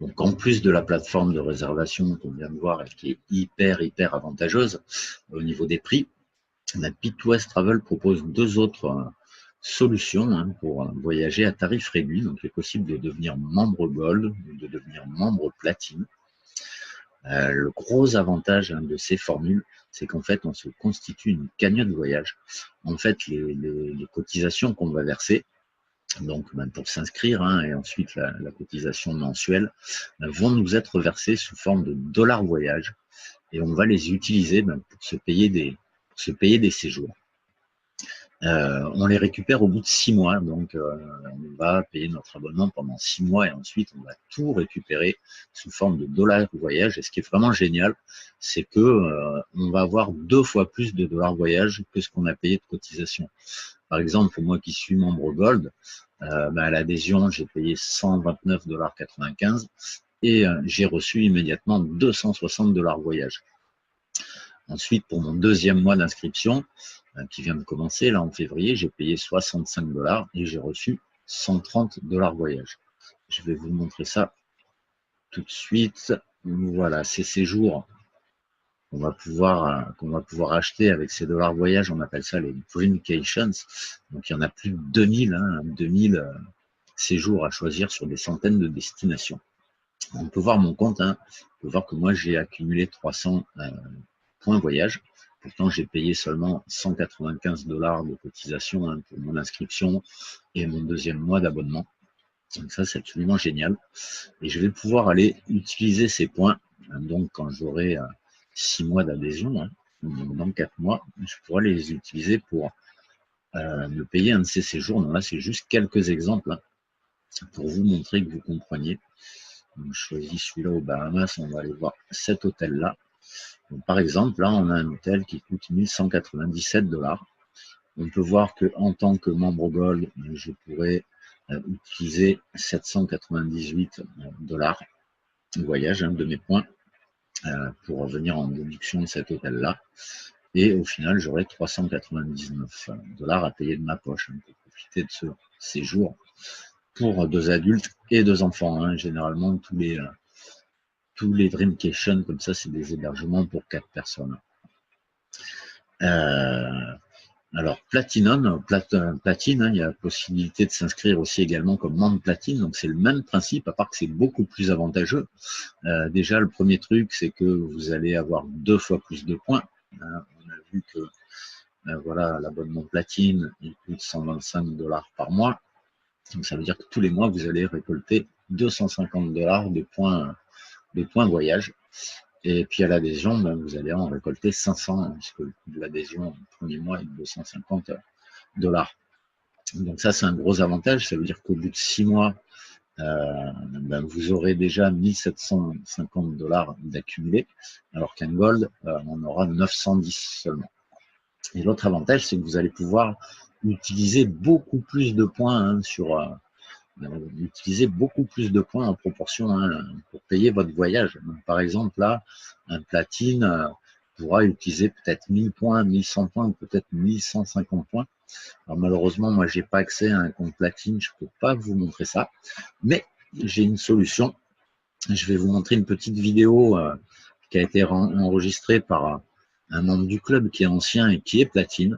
Donc, en plus de la plateforme de réservation qu'on vient de voir et qui est hyper avantageuse au niveau des prix, Bit West Travel propose deux autres solutions pour voyager à tarif réduit. Donc, il est possible de devenir membre Gold, de devenir membre Platine. Le gros avantage de ces formules, c'est qu'en fait, on se constitue une cagnotte voyage. En fait, les cotisations qu'on va verser, donc pour s'inscrire, et ensuite la cotisation mensuelle, vont nous être versées sous forme de dollars voyage, et on va les utiliser pour se payer des séjours. On les récupère au bout de 6 mois, donc on va payer notre abonnement pendant 6 mois et ensuite on va tout récupérer sous forme de dollars voyage. Et ce qui est vraiment génial, c'est que on va avoir 2 fois plus de dollars voyage que ce qu'on a payé de cotisation. Par exemple, pour moi qui suis membre Gold, à l'adhésion, j'ai payé 129,95 $ et j'ai reçu immédiatement 260 dollars voyage. Ensuite, pour mon deuxième mois d'inscription, qui vient de commencer, là en février, j'ai payé 65 $ et j'ai reçu 130 dollars voyage. Je vais vous montrer ça tout de suite. Voilà, ces séjours qu'on va pouvoir acheter avec ces dollars voyage, on appelle ça les Dreamcations. Donc il y en a plus de 2000 séjours à choisir sur des centaines de destinations. On peut voir mon compte, on peut voir que moi j'ai accumulé 300 points voyage. Pourtant, j'ai payé seulement 195 $ de cotisation pour mon inscription et mon deuxième mois d'abonnement. Donc ça, c'est absolument génial. Et je vais pouvoir aller utiliser ces points. Donc, quand j'aurai 6 mois d'adhésion, dans 4 mois, je pourrai les utiliser pour me payer un de ces séjours. Donc là, c'est juste quelques exemples pour vous montrer que vous compreniez. Donc, je choisis celui-là aux Bahamas. On va aller voir cet hôtel-là. Donc, par exemple, là, on a un hôtel qui coûte 1197 $. On peut voir qu'en tant que membre Gold, je pourrais utiliser 798 $ voyage de mes points pour venir en déduction de cet hôtel-là. Et au final, j'aurai 399 $ à payer de ma poche pour profiter de ce séjour pour 2 adultes et 2 enfants. Généralement, tous les Dreamcations, comme ça, c'est des hébergements pour 4 personnes. Alors, Platinum, Platine, il y a la possibilité de s'inscrire aussi également comme membre Platine. Donc, c'est le même principe, à part que c'est beaucoup plus avantageux. Déjà, le premier truc, c'est que vous allez avoir 2 fois plus de points. On a vu que voilà, l'abonnement Platine, il coûte 125 $ par mois. Donc, ça veut dire que tous les mois, vous allez récolter 250 $ de points voyage. Et puis à l'adhésion, vous allez en récolter 500, puisque le coût de l'adhésion au premier mois est de 250 $. Donc ça, c'est un gros avantage. Ça veut dire qu'au bout de 6 mois, vous aurez déjà 1750 $ d'accumulé, alors qu'un Gold, on aura 910 seulement. Et l'autre avantage, c'est que vous allez pouvoir utiliser beaucoup plus de points utiliser beaucoup plus de points en proportion pour payer votre voyage. Donc, par exemple, là, un Platine pourra utiliser peut-être 1000 points, 1100 points ou peut-être 1150 points. Alors, malheureusement, moi, j'ai pas accès à un compte Platine, je peux pas vous montrer ça, mais j'ai une solution. Je vais vous montrer une petite vidéo qui a été enregistrée par un membre du club qui est ancien et qui est Platine.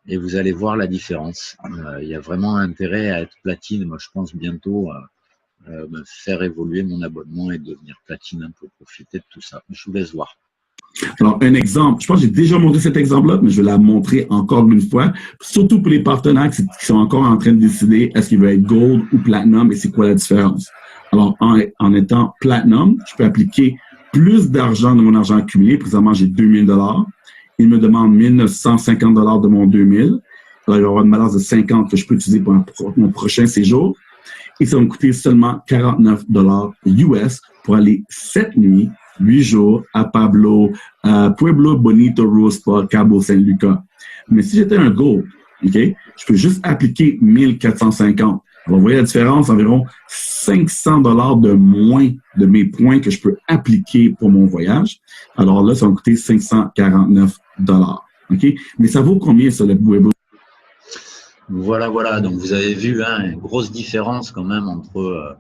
Et vous allez voir la différence. Il y a vraiment intérêt à être Platine. Moi, je pense bientôt faire évoluer mon abonnement et devenir Platine pour profiter de tout ça. Je vous laisse voir. Alors, un exemple, je pense que j'ai déjà montré cet exemple-là, mais je vais la montrer encore une fois, surtout pour les partenaires qui sont encore en train de décider est-ce qu'ils veulent être Gold ou Platinum et c'est quoi la différence. Alors, en étant Platinum, je peux appliquer plus d'argent de mon argent accumulé. Présentement, j'ai 2000 $. Il me demande 1950 $ de mon 2000. Alors, il va y avoir une balance de 50 que je peux utiliser pour mon prochain séjour. Et ça va me coûter seulement 49 $ US pour aller 7 nuits, 8 jours à Pueblo Bonito, Rose Park, Cabo San Lucas. Mais si j'étais un Gold, je peux juste appliquer 1450. Alors, vous voyez la différence, environ 500 $ de moins de mes points que je peux appliquer pour mon voyage. Alors là, ça va me coûter 549 $. Mais ça vaut combien, ça, le Pueblo? Voilà. Donc, vous avez vu une grosse différence quand même entre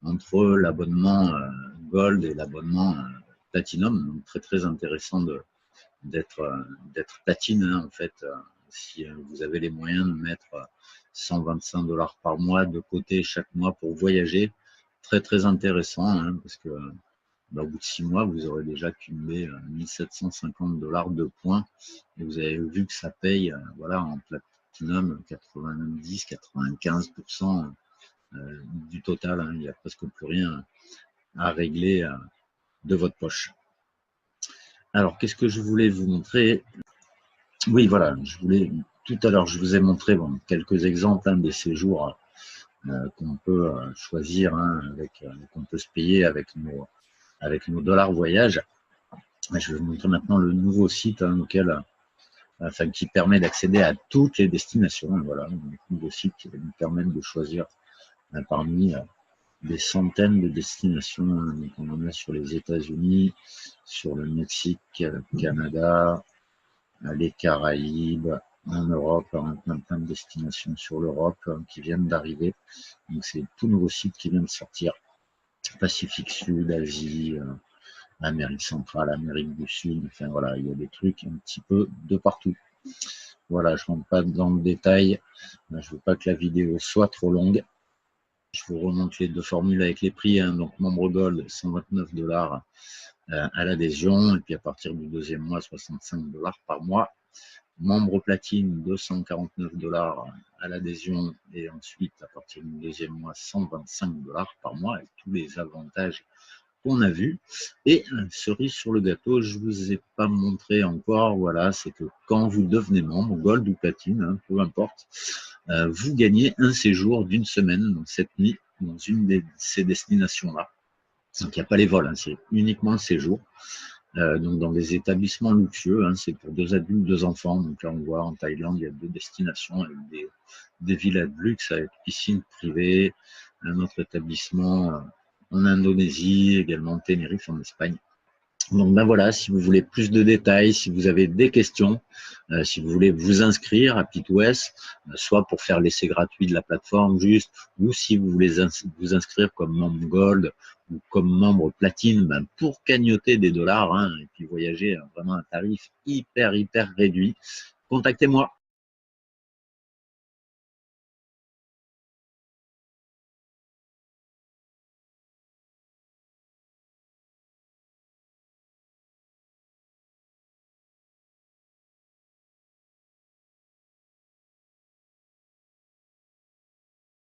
entre l'abonnement Gold et l'abonnement Platinum. Donc très très intéressant d'être platine, hein, en fait, si vous avez les moyens de mettre 125 $ par mois de côté chaque mois pour voyager. Très très intéressant, hein, parce que au bout de 6 mois, vous aurez déjà cumulé 1750 $ de points. Et vous avez vu que ça paye, voilà, en Platinum, 90-95% du total. Hein, il n'y a presque plus rien à régler de votre poche. Alors, qu'est-ce que je voulais vous montrer? Oui, voilà, tout à l'heure, je vous ai montré quelques exemples, hein, des séjours qu'on peut choisir, hein, qu'on peut se payer avec nos dollars voyage. Je vais vous montrer maintenant le nouveau site, hein, qui permet d'accéder à toutes les destinations. Voilà, un nouveau site qui va nous permettre de choisir parmi des centaines de destinations. Hein. Donc on en a sur les États-Unis, sur le Mexique, le Canada, les Caraïbes, en Europe, plein de destinations sur l'Europe qui viennent d'arriver. Donc c'est tout nouveau site qui vient de sortir. Pacifique Sud, Asie, Amérique centrale, Amérique du Sud, enfin voilà, il y a des trucs un petit peu de partout. Voilà, je ne rentre pas dans le détail, je ne veux pas que la vidéo soit trop longue. Je vous remonte les deux formules avec les prix, hein. Donc membre Gold, 129 $ à l'adhésion, et puis à partir du deuxième mois, 65 $ par mois. Membre Platine, 249 $ à l'adhésion, et ensuite à partir du deuxième mois, 125 $ par mois, avec tous les avantages qu'on a vu. Et cerise sur le gâteau, je ne vous ai pas montré encore, voilà, c'est que quand vous devenez membre, Gold ou Platine, hein, peu importe, vous gagnez un séjour d'une semaine, donc cette nuit, dans une de ces destinations-là. Donc il n'y a pas les vols, hein, c'est uniquement le séjour. Donc dans des établissements luxueux, hein, c'est pour 2 adultes, 2 enfants. Donc là on voit en Thaïlande, il y a 2 destinations avec des villas de luxe avec piscine privée, un autre établissement en Indonésie, également Tenerife en Espagne. Donc ben voilà, si vous voulez plus de détails, si vous avez des questions, si vous voulez vous inscrire à PitOS, soit pour faire l'essai gratuit de la plateforme juste, ou si vous voulez vous inscrire comme membre Gold ou comme membre Platine, ben pour cagnotter des dollars, hein, et puis voyager vraiment à un tarif hyper réduit, contactez-moi.